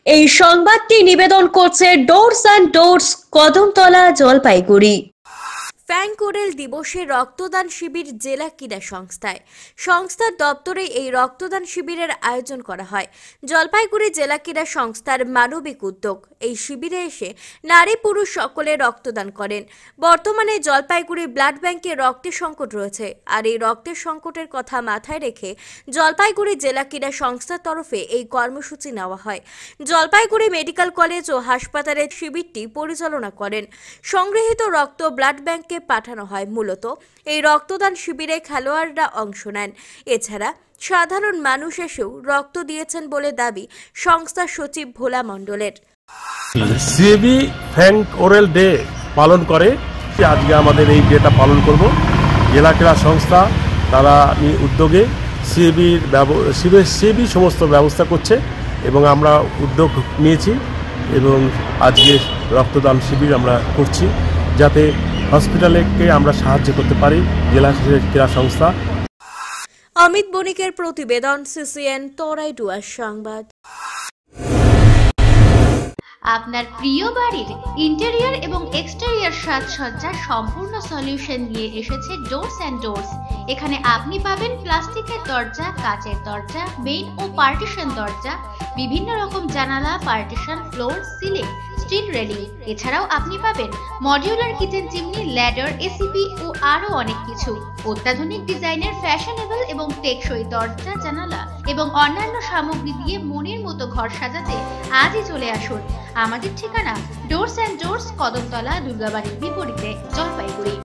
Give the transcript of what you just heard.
এই সংবাদটি নিবেদন করছে Doors and Doors, Kadamtala, Jalpaiguri. ফ্যাংকোরেল দিবসে রক্তদান শিবির জেলা ক্রীড়া সংস্থার দপ্তরে এই রক্তদান শিবিরের আয়োজন করা হয়। জলপাইগুড়ি জেলা ক্রীড়া সংস্থার মানবিক উদ্যোগ। এই শিবিরে এসে নারী পুরুষ সকলে রক্তদান করেন। বর্তমানে জলপাইগুড়ি ব্লাড ব্যাংকে রক্তের সংকট রয়েছে, আর এই রক্তের সংকটের কথা মাথায় রেখে জলপাইগুড়ি জেলা ক্রীড়া সংস্থার তরফে এই কর্মসূচি নেওয়া হয়। জলপাইগুড়ি মেডিকেল কলেজ ও হাসপাতালে শিবিরটি পরিচালনা করেন। সংগৃহীত রক্ত ব্লাড ব্যাংকে পাঠানো হয়। মূলত এই রক্তদান শিবিরে খেলোয়াড়রা অংশ নেন। এছাড়া সাধারণ মানুষ এসেও রক্ত দিয়েছেন বলে দাবি সংস্থার সচিব ভোলা মণ্ডলের। সিএবি ফ্যাংকোরেল ডে পালন করে। আজকে আমাদের এই ডেটা পালন করব। জেলা ক্রীড়া সংস্থা তারা উদ্যোগে সিএবি সমস্ত ব্যবস্থা করছে এবং আমরা উদ্যোগ নিয়েছি এবং আজকে রক্তদান শিবির আমরা করছি, যাতে হসপিটালকে আমরা সাহায্য করতে পারি। জেলা ক্রীড়া সংস্থা। অমিত বণিকের প্রতিবেদন, সিসিএন তরাইডুয়ার সংবাদ। আপনার প্রিয় বাড়ির ইন্টেরিয়র এবং এক্সটেরিয়র সাজসজ্জার সম্পূর্ণ সলিউশন নিয়ে এসেছে ডোরস অ্যান্ড ডোরস। এখানে আপনি পাবেন প্লাস্টিকের দরজা, কাচের দরজা, মেইন ও পার্টিশন দরজা, বিভিন্ন রকম জানালা, partition, floor, ceiling, steel railing. এছাড়াও আপনি পাবেন modular kitchen chimney, ladder, ACP ও আরো অনেক কিছু। অত্যাধুনিক ডিজাইনের ফ্যাশনেবল এবং টেকসই দরজা, জানালা এবং অন্যান্য সামগ্রী দিয়ে মনের মতো ঘর সাজাতে আজই চলে আসুন। আমাদের ঠিকানা ডোরস অ্যান্ড ডোরস, কদমতলা, দুর্গাবাড়ির বিপরীতে, জলপাইগুড়ি।